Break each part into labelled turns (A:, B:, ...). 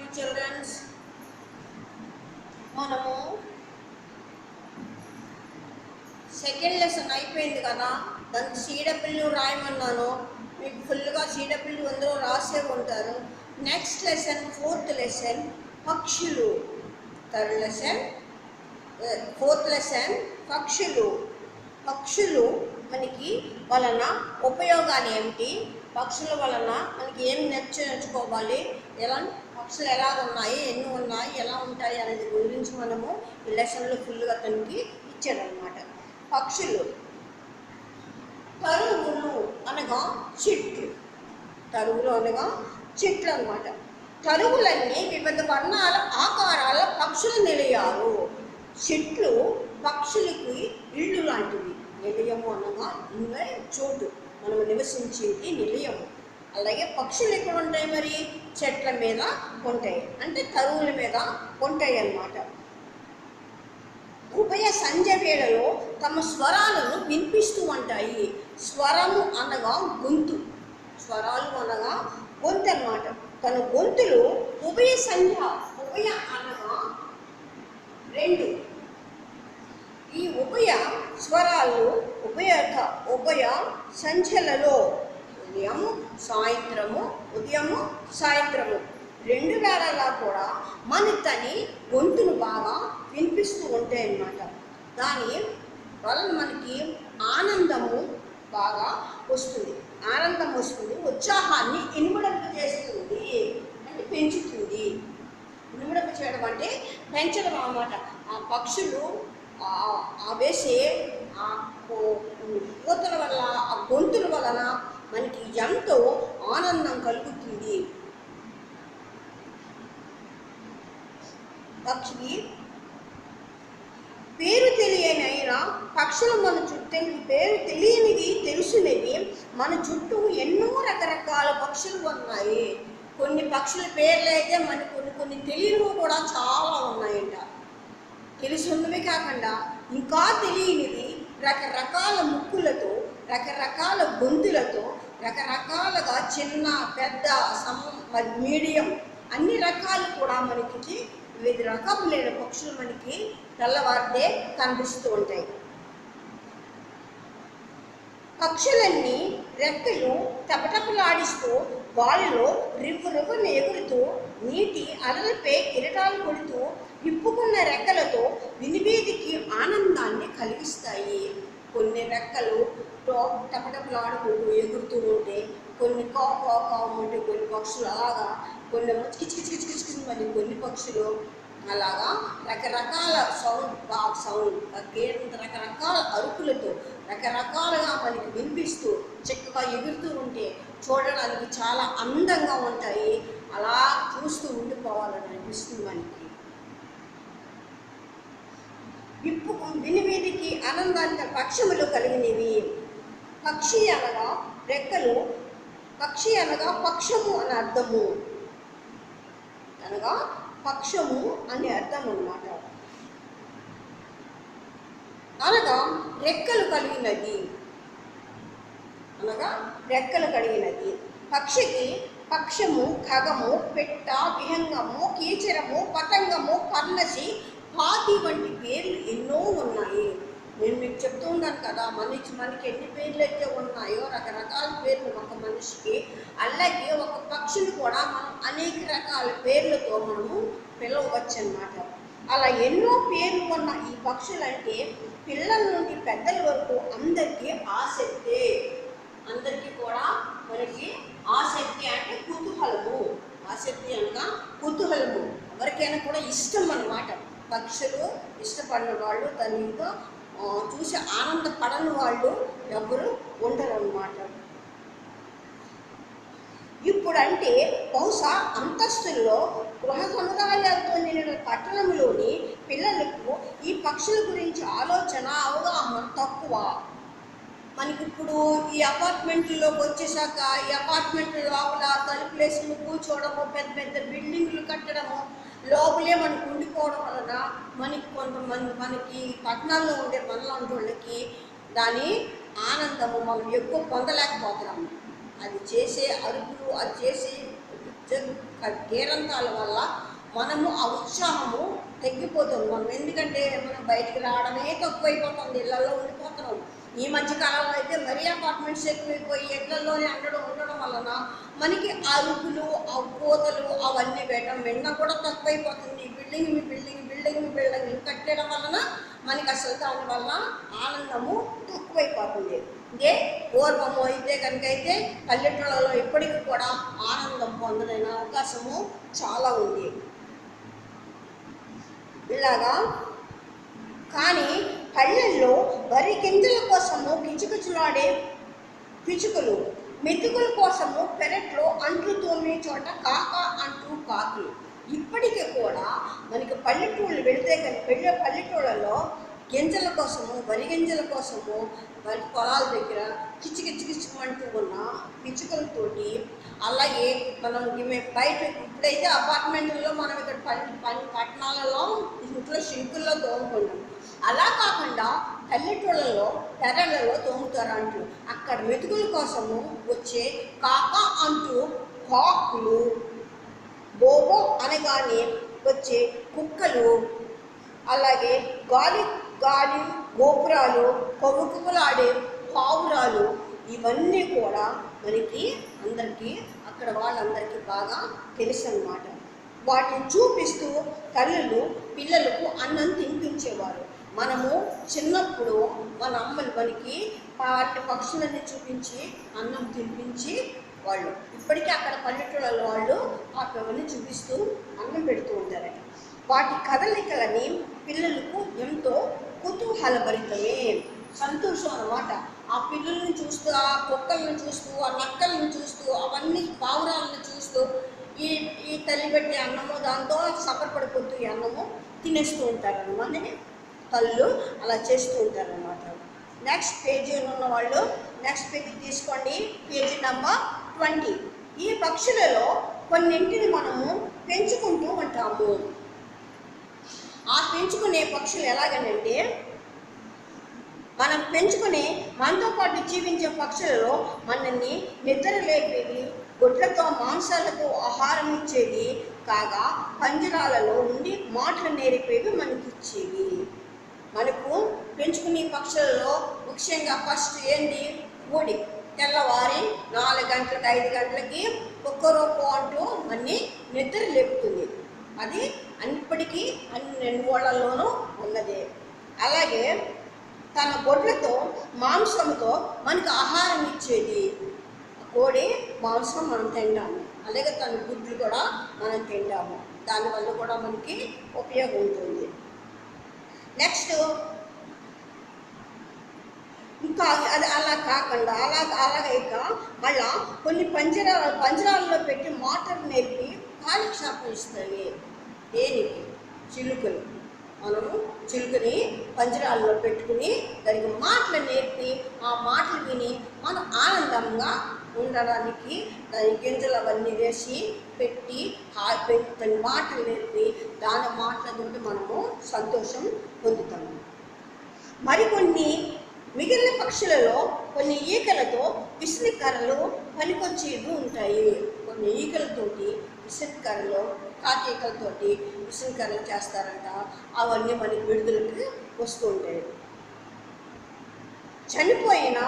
A: morning, children. మనము second lesson అయిపోయింది కదా, దానికి సిడబ్ల్యూ రాయమన్నాను. మీకు ఫుల్గా సిడబ్ల్యూ అందరూ రాసే ఉంటారు. నెక్స్ట్ లెసన్ ఫోర్త్ లెసన్ పక్షులు. థర్డ్ లెసన్ ఫోర్త్ లెసన్ పక్షులు. పక్షులు మనకి వలన ఉపయోగాలు ఏమిటి, పక్షుల వలన మనకి ఏం నేర్చుకోవాలి, ఎలా పక్షులు ఎలా ఉన్నాయి, ఎన్ని ఉన్నాయి, ఎలా ఉంటాయి అనేది గురించి మనము ఈ లెసన్లో ఫుల్గా తనకి ఇచ్చాడనమాట. పక్షులు తరుగులు అనగా చెట్లు, తరుగులు అనగా చెట్లు అనమాట. తరుగులన్నీ వివిధ వర్ణాల ఆకారాల పక్షుల నిలయాలు. చెట్లు పక్షులకి ఇళ్ళు లాంటివి. నిలయము అనగా ఇంకా చోటు, మనం నివసించేది నిలయము. అలాగే పక్షులు ఎక్కడ ఉంటాయి, మరి చెట్ల మీద ఉంటాయి, అంటే తరుగుల మీద ఉంటాయి అన్నమాట. ఉభయ సంధ్య వేళలో తమ స్వరాలను వినిపిస్తూ ఉంటాయి. స్వరము అనగా గొంతు, స్వరాలు అనగా గొంతు అన్నమాట. తన గొంతులు ఉభయ సంధ్య, ఉభయ అనగా రెండు. ఈ ఉభయ స్వరాలు ఉభయ సంధ్యలలో ఉదయము సాయంత్రము, ఉదయము సాయంత్రము రెండు వేళలా కూడా మన తని గొంతును బాగా వినిపిస్తూ ఉంటాయి అన్నమాట. దాని వలన మనకి ఆనందము బాగా వస్తుంది, ఆనందం వస్తుంది, ఉత్సాహాన్ని ఇనుమడింపజేస్తుంది, అంటే పెంచుతుంది. ఇనుమడింప చేయడం అంటే పెంచడం అన్నమాట. ఆ పక్షులు వేసే ఆ కోతల వల్ల, ఆ గొంతుల వలన మనకి ఎంతో ఆనందం కలుగుతుంది. పక్షి పేరు తెలియనైనా పక్షులు మన చుట్టూ, పేరు తెలియనివి తెలుసునివి మన చుట్టూ ఎన్నో రకరకాల పక్షులు ఉన్నాయి. కొన్ని పక్షుల పేర్లు అయితే మనకు కొన్ని తెలియనివి కూడా చాలా ఉన్నాయంట. తెలుసున్నవి కాకుండా ఇంకా తెలియనివి రకరకాల ముక్కులతో, రకరకాల గొంతులతో, రకరకాలుగా చిన్న పెద్ద మీడియం అన్ని రకాలు కూడా మనకి వివిధ రకములైన పక్షులు మనకి తెల్లవారితే కనిపిస్తూ ఉంటాయి. పక్షులన్నీ రెక్కలు టపటపలాడిస్తూ గాలిలో రివ్వును ఎగురుతూ నీటి అలలపై కిరటాలు కొడుతూ విప్పుకున్న రెక్కలతో వినివేదికి ఆనందాన్ని కలిగిస్తాయి. కొన్ని రెక్కలు టపటపలాడుకుంటూ ఎగురుతూ ఉంటే, కొన్ని కావుంటే కొన్ని పక్షులు అలాగా, కొన్ని కిచకిచకిచకిచకిచమని కొన్ని పక్షులు అలాగా రకరకాల సౌండ్ రకరకాల అరుపులతో రకరకాలుగా మనకి వినిపిస్తూ చక్కగా ఎగురుతూ ఉంటే చూడడానికి చాలా అందంగా ఉంటాయి. అలా చూస్తూ ఉండిపోవాలని అనిపిస్తుంది మనకి. వినివేదికి ఆనందానికి పక్షములు కలిగినవి. పక్షి అనగా రెక్కలు, పక్షి అనగా పక్షము అని అర్థము, అనగా పక్షము అని అర్థం అన్నమాట. అనగా రెక్కలు కలిగినది, అనగా రెక్కలు కలిగినది. పక్షికి పక్షము, ఖగము, పెట్ట, విహంగము, కీచరము, పతంగము, పర్ణసి, పాతి వంటి పేర్లు ఎన్నో ఉన్నాయి. నేను మీకు చెప్తూ ఉన్నాను కదా, మనకి ఎన్ని పేర్లు అయితే ఉన్నాయో, రకరకాల పేర్లు ఒక మనిషికి, అలాగే ఒక పక్షులు కూడా మనం అనేక రకాల పేర్లతో మనము పిలవచ్చు అన్నమాట. అలా ఎన్నో పేర్లు ఉన్న ఈ పక్షులంటే పిల్లల నుండి పెద్దల వరకు అందరికీ ఆసక్తి. అందరికీ కూడా మనకి ఆసక్తి అంటే కుతూహలము, ఆసక్తి అనగా కుతూహలము, ఎవరికైనా కూడా ఇష్టం అన్నమాట. పక్షులు ఇష్టపడిన వాళ్ళు, దానితో చూసి ఆనందపడని వాళ్ళు ఎవరు ఉండరు అన్నమాట. ఇప్పుడంటే బహుశా అంతస్తుల్లో గృహ సముదాయాలతో నిండిన పట్టణంలోని పిల్లలకు ఈ పక్షుల గురించి ఆలోచన, అవగాహన తక్కువ. మనకి ఇప్పుడు ఈ అపార్ట్మెంట్లలోకి వచ్చేసాక ఈ అపార్ట్మెంట్ల లోపల తలుపులేసుకుని కూర్చోవడము, పెద్ద పెద్ద బిల్డింగ్లు కట్టడము, లోపలే మనకు ఉండిపోవడం వలన మనకి పట్టణాల్లో ఉండే మనలాంటి వాళ్ళకి దాని ఆనందము మనం ఎక్కువ పొందలేకపోతున్నాము. అది చేసే అరుపులు, అది చేసే గేరంతాల వల్ల మనము ఆ ఉత్సాహము తగ్గిపోతుంది. మనం ఎందుకంటే మనం బయటికి రావడమే తక్కువైపోతుంది, ఇళ్లలో ఉండిపోతున్నాం. ఈ మధ్య కాలంలో అయితే మరీ అపార్ట్మెంట్స్ ఎక్కువైపోయి ఇళ్లలోనే ఉండడం వలన మనకి అరుపులు, ఆ కోతలు అవన్నీ విన్న కూడా తక్కువైపోతుంది. బిల్డింగ్ కట్టడం వలన మనకి అసలు దానివల్ల ఆనందము తక్కువైపోతుంది. ఇదే పూర్వము అయితే కనుకైతే పల్లెటూళ్ళలో ఇప్పటికీ కూడా ఆనందం పొందలేని అవకాశము చాలా ఉంది. ఇలాగా కానీ పల్లెల్లో వరి గింజల కోసము కిచుకిచులాడే పిచుకలు, మెతుకుల కోసము పెరట్లో అంట్లు తోమే చోట అంటూ కాకులు ఇప్పటికీ కూడా మనకి పల్లెటూళ్ళు వెళితే కానీ పల్లెటూళ్ళలో గింజల కోసము, వరి గింజల కోసము వరి పొలాల దగ్గర కిచుకిచుమంటూ ఉన్న పిచుకలతోటి, అలాగే మనం బయట ఇప్పుడైతే అపార్ట్మెంట్లలో మనం ఇక్కడ పట్టణాలలో ఇంట్లో షింకుల్లో తోముకుంటాం. అలా కాకుండా పల్లెటూళ్ళలో తెరలలో తోముతారు అంటూ. అక్కడ మెతుకుల కోసము వచ్చే అంటూ కాకులు, బోబో అనగానే వచ్చే కుక్కలు, అలాగే గాలి గోపురాలు, కొవ్వుకులాడే పావురాలు, ఇవన్నీ కూడా మనకి అక్కడ వాళ్ళందరికీ బాగా తెలుసు అన్నమాట. వాటిని చూపిస్తూ తల్లులు పిల్లలకు అన్నం తినిపించేవారు. మనము చిన్నప్పుడు మన అమ్మలు మనకి వాటి పక్షులన్నీ చూపించి అన్నం తినిపించి వాళ్ళు ఇప్పటికీ అక్కడ పల్లెటూళ్ళలో వాళ్ళు అవన్నీ చూపిస్తూ అన్నం పెడుతూ ఉంటారట. వాటి కదలికలని పిల్లలకు ఎంతో కుతూహలభరితమే, సంతోషం అన్నమాట. ఆ పిల్లల్ని చూస్తూ, ఆ కుక్కలను చూస్తూ, ఆ నక్కలను చూస్తూ, అవన్నీ పావురాలను చూస్తూ ఈ తల్లి పెట్టే అన్నము దాంతో సఫరపడిపోతూ ఈ అన్నము తినేస్తూ ఉంటారన్నమాట. తల్లు అలా చేస్తూ ఉంటారన్నమాట. నెక్స్ట్ పేజీలో ఉన్న వాళ్ళు నెక్స్ట్ పేజీ తీసుకోండి, పేజీ నెంబర్ 20. ఈ పక్షులలో కొన్నింటిని మనము పెంచుకుంటూ ఉంటాము. ఆ పెంచుకునే పక్షులు ఎలాగనంటే, మనం పెంచుకునే మనతో పాటు జీవించే పక్షులలో మనల్ని నిద్ర లేపేది, గుడ్లతో మాంసాలతో ఆహారం ఇచ్చేది కాగా పంజరాలలో ఉండి మాటలు నేర్పేవి మనకిచ్చేవి. మనకు పెంచుకునే పక్షులలో ముఖ్యంగా ఫస్ట్ ఏంటి, కోడి. తెల్లవారి 4 గంటలకు 5 గంటలకి ఒక్కరోపు అంటూ అన్ని నిద్ర లేపుతుంది. అది అన్నిటికీ అన్ని ఊళ్ళల్లోనూ ఉన్నదే. అలాగే తన గొడ్లతో మాంసంతో మనకు ఆహారం ఇచ్చేది. కోడి మాంసం మనం తింటాము, అలాగే తన గుడ్లు కూడా మనం తింటాము. దానివల్ల కూడా మనకి ఉపయోగం ఉంటుంది. నెక్స్ట్ ఇంకా అది అలా కాకుండా అలాగైక మళ్ళా కొన్ని పంజరాల్లో పెట్టి మాటలు నేర్పి కాలక్షేపం ఇస్తాయి. దేనికి? చిలుకలు. మనము చిలుకని పంజరాల్లో పెట్టుకుని దానికి మాటలు నేర్పి ఆ మాటలు విని మనం ఆనందంగా ఉండడానికి దాని గింజలు అవన్నీ వేసి పెట్టి దాని మాటలు నేర్పి దాని మాటలతో మనము సంతోషం పొందుతాము. మరికొన్ని మిగిలిన పక్షులలో కొన్ని ఈకలతో విసిరికర్రలు పనికొచ్చేవి ఉంటాయి. కొన్ని ఈకలతోటి విసిరికర్రలు, కాకీకలతోటి విసిరికర్రలు చేస్తారంట. అవన్నీ మనకి విడుదలకి వస్తూ ఉంటాయి. చనిపోయిన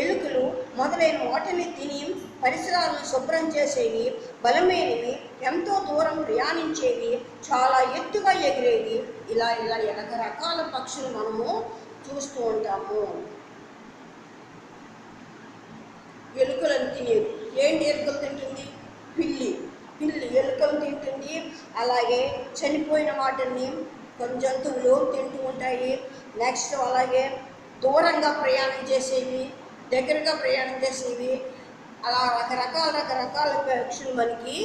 A: ఎలుకలు మొదలైన వాటిని తిని పరిసరాలను శుభ్రం చేసేవి, బలమైనవి, ఎంతో దూరం ప్రయాణించేవి, చాలా ఎత్తుగా ఎగిరేవి. ఇలా రకరకాల పక్షులు మనము చూస్తూ ఉంటాము. ఎలుకలను తినేది. ఏంటి ఎలుకలు తింటుంది? పిల్లి ఎలుకలు తింటుంది. అలాగే చనిపోయిన వాటిని కొన్ని జంతువులు తింటూ ఉంటాయి. నెక్స్ట్ అలాగే దూరంగా ప్రయాణం చేసేవి, దగ్గరగా ప్రయాణం చేసేవి, అలా రకరకాల పక్షులు మనకి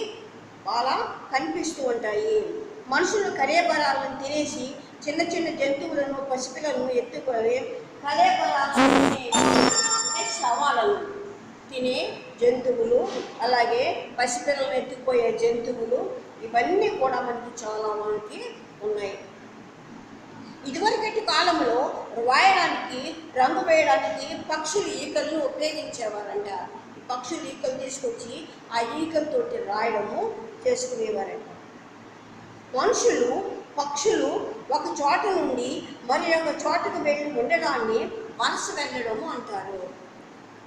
A: చాలా కనిపిస్తూ ఉంటాయి. మనుషులు కరేబరాలను తినేసి చిన్న చిన్న జంతువులను, పసిపిల్లలను ఎత్తుకొని కరేబరాలను శవాలను తినే జంతువులు, అలాగే పసిపిల్లలను ఎత్తుకుపోయే జంతువులు, ఇవన్నీ కూడా మనకి ఉన్నాయి. ఇదివరకటి కాలంలో రాయడానికి, రంగు వేయడానికి పక్షులు ఈకలను ఉపయోగించేవారంట. పక్షులు ఈకలు తీసుకొచ్చి ఆ ఈకలతోటి రాయడము చేసుకునేవారంట. మనుషులు పక్షులు ఒక చోట నుండి మరి ఒక చోటకు వెళ్ళి ఉండడాన్ని వలస వెళ్ళడము అంటారు.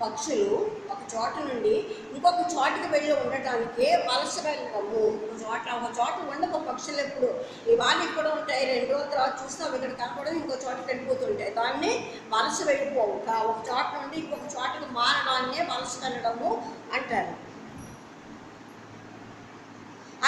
A: పక్షులు ఒక చోట నుండి ఇంకొక చోటకి వెళ్ళి ఉండటానికే వలస వెళ్ళడము. ఒక చోట ఉండవు పక్షులు ఎప్పుడు. ఇవాళ ఇక్కడ ఉంటాయి, 2 రోజుల తర్వాత చూస్తాం ఇక్కడ కనపడదు, ఇంకో చోటకి వెళ్ళిపోతుంటాయి. దాన్ని వలస వెళ్ళిపోవు. ఒక చోట నుండి ఇంకొక చోటకి మారడాన్నే వలస వెళ్ళడము అంటారు.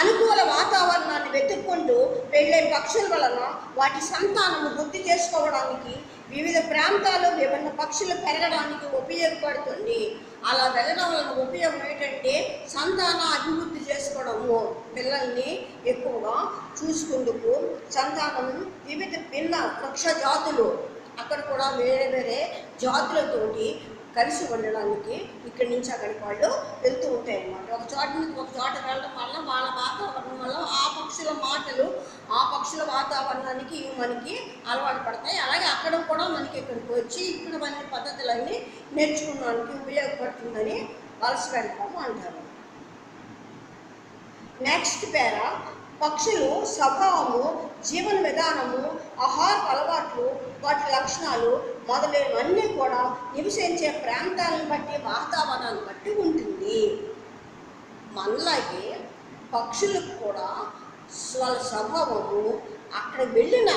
A: అనుకూల వాతావరణాన్ని వెతుక్కుంటూ వెళ్ళే పక్షుల వలన వాటి సంతానము వృద్ధి చేసుకోవడానికి వివిధ ప్రాంతాల్లో విభిన్న పక్షులు పెరగడానికి ఉపయోగపడుతుంది. అలా వెళ్ళడం వలన ఉపయోగం ఏంటంటే సంతాన అభివృద్ధి చేసుకోవడము, పిల్లల్ని ఎక్కువగా చూసుకుందుకు సంతానం వివిధ భిన్న వృక్ష జాతులు అక్కడ కూడా వేరే వేరే జాతులతోటి కలిసి ఉండడానికి ఇక్కడి నుంచి అక్కడికి వాళ్ళు వెళ్తూ ఉంటాయి అన్నమాట. ఒక చోట నుంచి ఒక చోట వెళ్ళడం వల్ల వాళ్ళ వాతావరణం వల్ల ఆ పక్షుల మాటలు ఆ పక్షుల వాతావరణానికి ఇవి మనకి అలవాటు పడతాయి. అలాగే అక్కడ కూడా మనకి ఇక్కడికి వచ్చి ఇక్కడ మన పద్ధతులన్నీ నేర్చుకోవడానికి ఉపయోగపడుతుందని వలస వెళ్ళటము అంటారు. నెక్స్ట్ పేరా పక్షులు స్వభావము, జీవన విధానము, ఆహార అలవాట్లు, వాటి లక్షణాలు మొదలైనవన్నీ కూడా నివసించే ప్రాంతాలను బట్టి వాతావరణాన్ని బట్టి ఉంటుంది. మనలాగే పక్షులకు కూడా వాళ్ళ స్వభావము అక్కడ వెళ్ళిన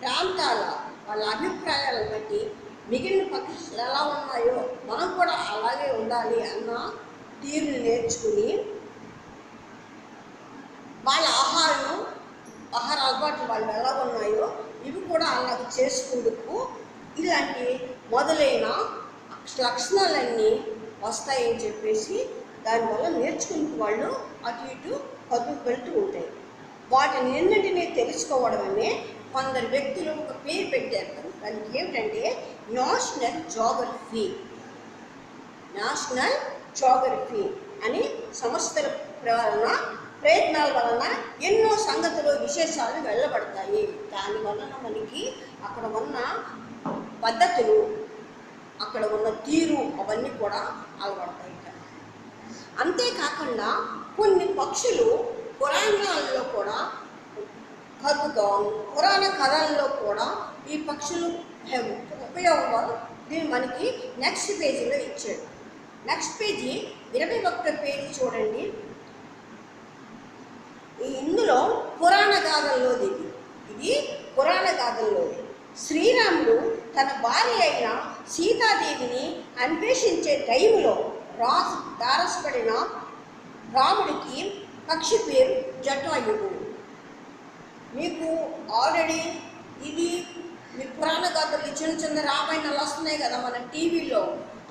A: ప్రాంతాల వాళ్ళ అభిప్రాయాలను బట్టి మిగిలిన పక్షులు ఎలా ఉన్నాయో మనం కూడా అలాగే ఉండాలి అన్న తీరుని నేర్చుకుని వాళ్ళ ఆహార అలవాట్లు వాళ్ళు ఎలా ఉన్నాయో ఇవి కూడా అలాగే చేసుకుందుకు ఇలాంటి మొదలైన లక్షణాలన్నీ వస్తాయని చెప్పేసి దానివల్ల నేర్చుకుంటూ వాళ్ళు అటు ఇటు కదులు వెళ్తూ ఉంటాయి. వాటిని ఎన్నింటినీ తెలుసుకోవడమనే కొందరు వ్యక్తులు ఒక పేరు పెట్టారు. దానికి ఏమిటంటే నేషనల్ జోగ్రఫీ అని సంస్థల ప్రయత్నాల వలన ఎన్నో సంగతులు విశేషాలు వెళ్ళబడతాయి. దాని వలన మనకి అక్కడ ఉన్న పద్ధతులు అక్కడ ఉన్న తీరు అవన్నీ కూడా అలవడతాయి. అంతేకాకుండా కొన్ని పక్షులు పురాణాల్లో కూడా పురాణ కథల్లో కూడా ఈ పక్షులు ఉపయోగం దీన్ని మనకి నెక్స్ట్ పేజీలో ఇచ్చాడు. నెక్స్ట్ పేజీ 21వ పేజీ చూడండి. ఇందులో పురాణ గాథల్లోది ఇది పురాణ గాథల్లోది. శ్రీరాముడు తన భార్య అయిన సీతాదేవిని అన్వేషించే టైంలో తారసపడిన రాముడికి పక్షి పేరు జటాయువు. మీకు ఆల్రెడీ ఇది మీ పురాణ గాథలు చిన్న చిన్న రామాయణాలు వస్తున్నాయి కదా మన టీవీలో,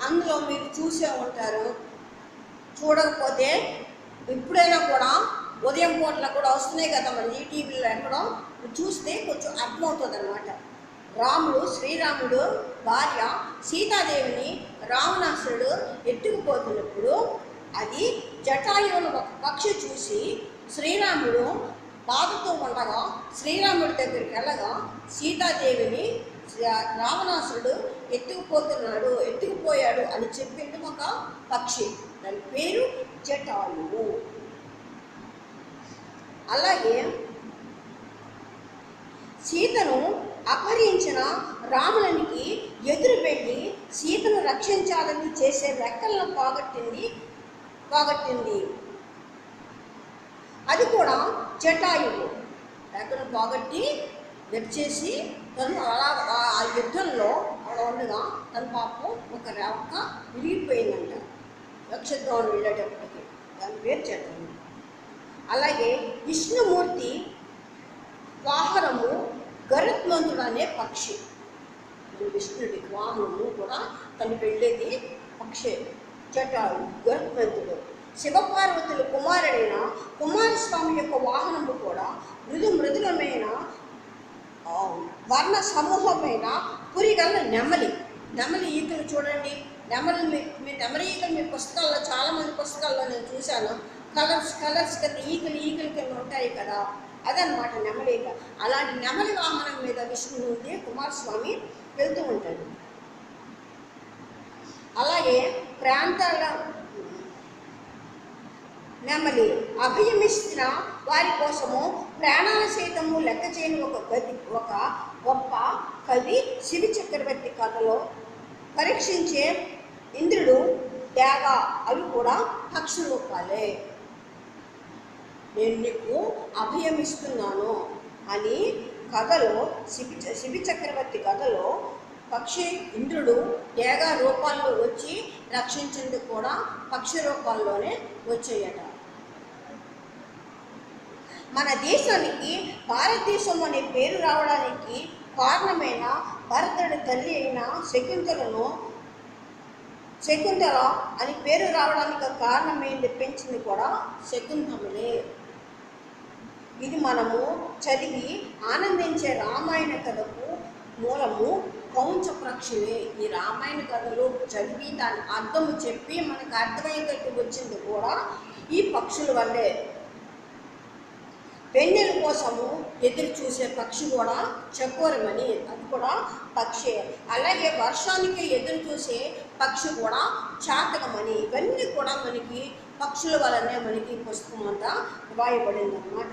A: అందులో మీరు చూసే ఉంటారు. చూడకపోతే ఎప్పుడైనా కూడా ఉదయం పూటలో కూడా వస్తున్నాయి కదా మన ఈటీవీలో ఎక్కడో చూస్తే కొంచెం అర్థమవుతుంది అన్నమాట. శ్రీరాముడు భార్య సీతాదేవిని రావణాసురుడు ఎత్తుకుపోతున్నప్పుడు అది జటాయువును ఒక పక్షి చూసి శ్రీరాముడు బాధతో ఉండగా శ్రీరాముడి దగ్గరికి వెళ్ళగా సీతాదేవిని రావణాసురుడు ఎత్తుకుపోయాడు అని చెప్పింది ఒక పక్షి. దాని పేరు జటాయువు. అలాగే సీతను అపహరించిన రామునికి ఎదురు వెళ్ళి సీతను రక్షించాలని చేసే రెక్కలను పోగొట్టింది. అది కూడా జటాయువు రెక్కను పోగొట్టి వచ్చేసి తను అలా ఆ యుద్ధంలో అలా ఉండగా తన పాపం ఒక రెక్క విరిగిపోయిందంట నక్షత్రం వెళ్ళేటప్పటికి. దాని పేరు జటాయువు. అలాగే విష్ణుమూర్తి వాహనము గరుత్మంతుడు అనే పక్షి. విష్ణుడి వాహనము కూడా తను వెళ్ళేది పక్షి జటాయువు గరుత్మంతుడు. శివపార్వతుల కుమారుడైన కుమారస్వామి యొక్క వాహనము కూడా మృదులమైన వర్ణ సమూహమైన పురిగల నెమలి ఈకలు చూడండి. నెమలి ఈకలు మీ పుస్తకాల్లో చాలామంది పుస్తకాల్లో నేను చూశాను. కలర్స్ కింద ఈకలు కింద ఉంటాయి కదా, అదనమాట నెమలి ఈక. అలాంటి నెమలి వాహనం మీద విష్ణుమూర్తి కుమారస్వామి వెళ్తూ ఉంటాడు. అలాగే ప్రాంతాల నెమలి అభయమిస్తున్న వారి కోసము ప్రాణాల సైతము లెక్క చేయని ఒక గొప్ప కవి శివి చక్రవర్తి కథలో పరీక్షించే ఇంద్రుడు డేగ అవి కూడా పక్షి రూపాలే. నేను నీకు అభయం ఇస్తున్నాను అని కథలో శివి చక్రవర్తి కథలో పక్షి ఇంద్రుడు డేగ రూపాల్లో వచ్చి రక్షించింది కూడా పక్షి రూపాల్లోనే వచ్చాయట. మన దేశానికి భారతదేశం అనే పేరు రావడానికి కారణమైన భరతుడి తల్లి అయిన శకుంతల అని పేరు రావడానికి కారణమైంది పెంచింది కూడా శకుంతలే. ఇది మనము చదివి ఆనందించే రామాయణ కథకు మూలము కౌంచ పక్షులే. ఈ రామాయణ కథలు చదివి దాని అర్థము చెప్పి మనకు అర్థమయ్యేటట్టు వచ్చింది కూడా ఈ పక్షుల వల్లే. వెన్నెల కోసము ఎదురు చూసే పక్షి కూడా చకోరమని, అది కూడా పక్షి. అలాగే వర్షానికి ఎదురు చూసే పక్షి కూడా చాతకమని. ఇవన్నీ కూడా మనకి పక్షుల వలనే మనకి పుస్తకం అంతా రాయబడింది అన్నమాట.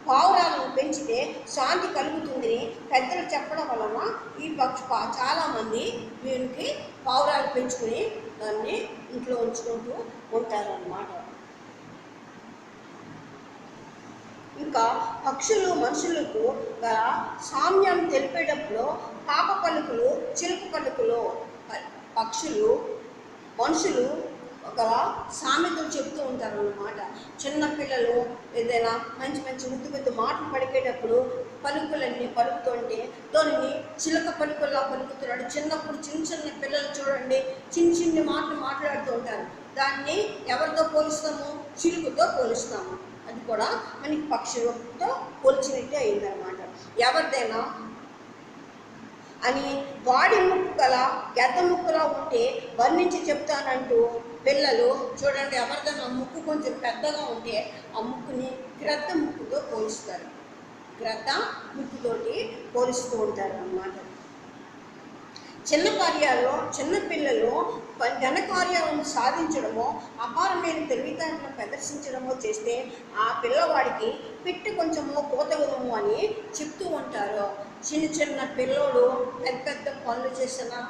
A: పావురాలను పెంచితే శాంతి కలుగుతుందని పెద్దలు చెప్పడం వలన ఈ చాలామంది వీరికి పావురాలు పెంచుకుని దాన్ని ఇంట్లో ఉంచుకుంటూ ఉంటారన్నమాట. ఇంకా పక్షులు మనుషులకు గల సామ్యం తెలిపేటప్పుడు పాప పలుకులు చిలుక పలుకులు పక్షులు మనుషులు గల సామెతలు చెప్తూ ఉంటారు అన్నమాట. చిన్నపిల్లలు ఏదైనా మంచి మంచి ముద్దు మాటలు పలికేటప్పుడు పలుకులన్నీ పలుకుతుంటే దానిని చిలక పలుకుల్లా పలుకుతున్నాడు. చిన్నప్పుడు చిన్న పిల్లలు చూడండి చిన్ని మాటలు మాట్లాడుతూ ఉంటారు. దాన్ని ఎవరితో పోలుస్తాము? చిలుకతో పోలుస్తాము. అది కూడా మనకి పక్షులతో పోల్చినట్టే అయిందనమాట. ఎవరిదైనా అని వాడి ముక్కు గల గద్ద ముక్కులా ఉంటే వర్ణించి చెప్తానంటూ పిల్లలు చూడండి, ఎవరిదైనా ముక్కు కొంచెం పెద్దగా ఉంటే ఆ ముక్కుని గ్రద్ద ముక్కుతో పోలుస్తారు. గ్రద్ద ముక్కుతోటి పోలుస్తూ ఉంటారు అన్నమాట. చిన్న కార్యాల్లో చిన్నపిల్లలు ఘనకార్యాలను సాధించడమో అపారమైన తెలివితేటలను ప్రదర్శించడమో చేస్తే ఆ పిల్లవాడికి పిట్టు కొంచెము కోతగలము అని చెప్తూ ఉంటారు. చిన్న పిల్లోడు పెద్ద పనులు చేసినా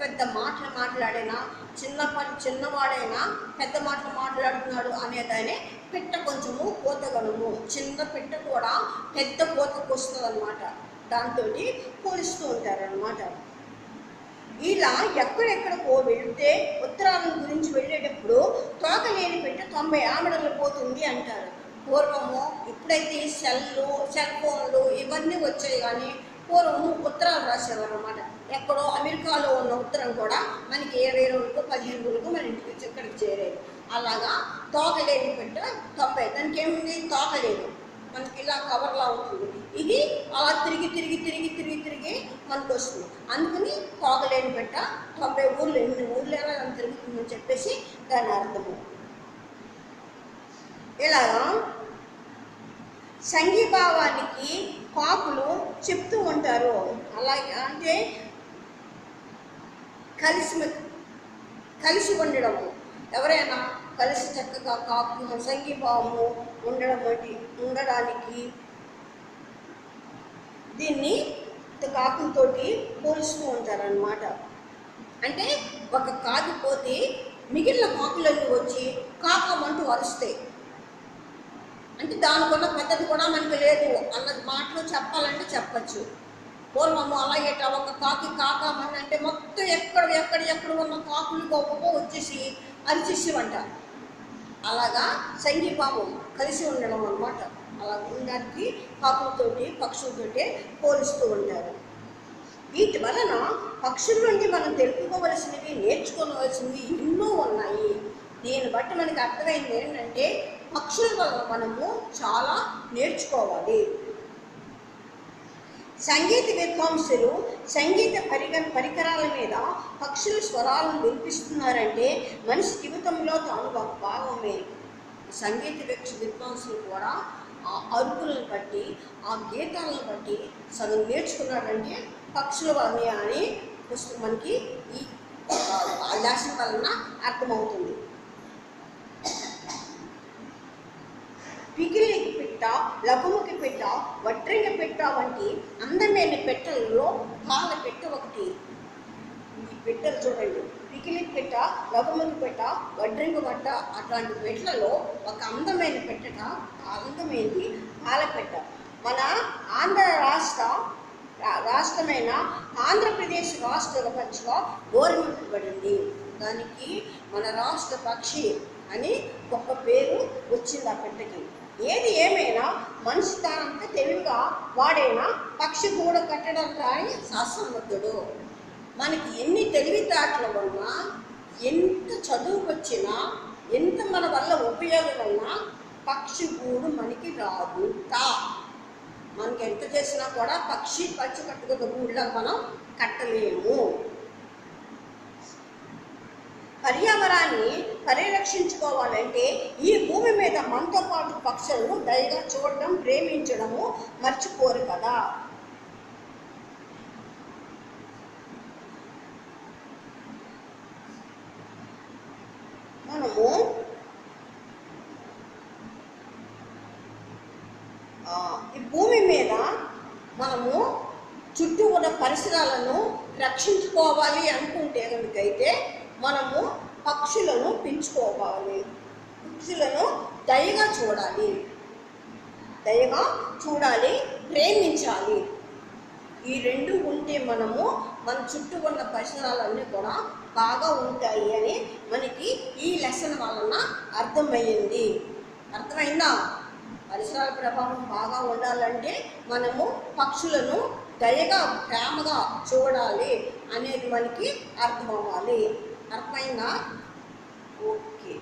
A: పెద్ద మాటలు మాట్లాడినా చిన్నవాడైనా పెద్ద మాటలు మాట్లాడుతున్నాడు అనేదాన్ని పిట్ట కొంచెము కోతగలము. చిన్న పిట్ట కూడా పెద్ద కోతకు వస్తుంది అన్నమాట. దాంతో పోలుస్తూ ఉంటారన్నమాట. ఇలా ఎక్కడెక్కడికో వెళితే ఉత్తరాల గురించి వెళ్ళేటప్పుడు తోకలేని పెట్టి 90 ఆమడలు పోతుంది అంటారు. పూర్వము ఇప్పుడైతే సెల్ ఫోన్లు ఇవన్నీ వచ్చాయి, కానీ పూర్వము ఉత్తరాలు రాసేవారు అన్నమాట. ఎక్కడో అమెరికాలో ఉన్న ఉత్తరం కూడా మనకి 20 రోజులకు 15 రోజులకు మన ఇంటికి ఇక్కడికి చేరేది. అలాగా తోకలేని పెట్ట 90, దానికి ఏముంది? తోకలేదు, మనకి ఇలా కవర్లా ఉంటుంది. ఇది అలా తిరిగి మనకు వస్తుంది. అందుకని తోకలేని పెట్ట 90 ఊర్లు, ఎన్ని ఊర్లు ఎలా తిరుగుతుందని చెప్పేసి దాని అర్థము. ఇలాగా సంఘీభావానికి కాకులు చెప్తూ ఉంటారు. అలాగే అంటే కలిసి ఉండడము. ఎవరైనా కలిసి చక్కగా కాకు సంఘీభావము ఉండడానికి దీన్ని కాకులతోటి పోలుస్తూ ఉంటారన్నమాట. అంటే ఒక కాకి పోతే మిగిలిన కాకులన్నీ వచ్చి కాకమంటూ అరుస్తాయి. అంటే దానికున్న పద్ధతి కూడా మనకి లేదు అన్న మాటలు చెప్పాలంటే చెప్పచ్చు. పూర్వము అలాగే ఒక కాకి కాకమని అంటే మొత్తం ఎక్కడ ఉన్న కాకులు గొప్ప వచ్చేసి అరిచేసేవంట. అలాగా సంఘీభావం కలిసి ఉండడం అన్నమాట. అలా ఉండడానికి కాకులతోటి పక్షులతోటి పోలుస్తూ ఉంటారు. వీటి వలన పక్షుల నుండి మనం తెలుపుకోవలసినవి నేర్చుకోవలసినవి ఎన్నో ఉన్నాయి. దీన్ని బట్టి మనకి అర్థమైంది ఏంటంటే పక్షుల వలన మనము చాలా నేర్చుకోవాలి. సంగీత విద్వాంసులు సంగీత పరికరాల మీద పక్షుల స్వరాలను వినిపిస్తున్నారంటే మనిషి జీవితంలో తాను ఒక భాగమే. సంగీత విద్వాంసులు కూడా ఆ అరుపులను బట్టి ఆ గీతాలను బట్టి సగం నేర్చుకున్నాడంటే పక్షుల వలనే అని మనకి ఈ లెసన్ వలన అర్థమవుతుంది. పికిలికి పిట్ట, లఘుముకి పిట్ట, వడ్రంగి పిట్ట వంటి అందమైన పెట్టలలో పాల పెట్ట ఒకటి. ఈ పెట్టలు చూడండి, పికిలికి పెట్ట, లఘుముకి పెట్ట, వడ్రంగి పట్ట అట్లాంటి పెట్టలలో ఒక అందమైన పెట్టట, అందమైనది పాలపెట్ట. మన ఆంధ్ర రాష్ట్రమైన ఆంధ్రప్రదేశ్ రాష్ట్ర పక్షిగా గౌరవింపబడింది. దానికి మన రాష్ట్ర పక్షి అని గొప్ప పేరు వచ్చింది ఆ పెట్టకి. ఏది ఏమైనా మనిషి తానంతా తెలివిగా వాడైనా పక్షి కూడా కట్టడం రాని శాస్త్రమర్థుడు. మనకి ఎన్ని తెలివితేటలు ఉన్నా, ఎంత చదువు వచ్చినా, ఎంత మన వల్ల ఉపయోగమైనా పక్షి గూడు మనకి రాదు. మనకి ఎంత చేసినా కూడా పక్షి కట్టుకున్న గూడులా మనం కట్టలేము. పర్యావరణాన్ని పరిరక్షించుకోవాలంటే ఈ భూమి మీద మనతో పాటు పక్షులను దయగా చూడడం, ప్రేమించడము మర్చిపోరు కదా. మనము ఈ భూమి మీద మనము చుట్టూ ఉన్న పరిసరాలను రక్షించుకోవాలి అనుకుంటే కనుకైతే మనము పక్షులను పెంచుకోవాలి, పక్షులను దయగా చూడాలి, ప్రేమించాలి. ఈ రెండు ఉంటే మనము మన చుట్టూ ఉన్న పరిసరాలన్నీ కూడా బాగా ఉంటాయి అని మనకి ఈ లెసన్ వలన అర్థమైందా? పరిసరాల ప్రభావం బాగా ఉండాలంటే మనము పక్షులను దయగా, ప్రేమగా చూడాలి అనేది మనకి అర్థమవ్వాలి. అర్థమైందా? ఓకే.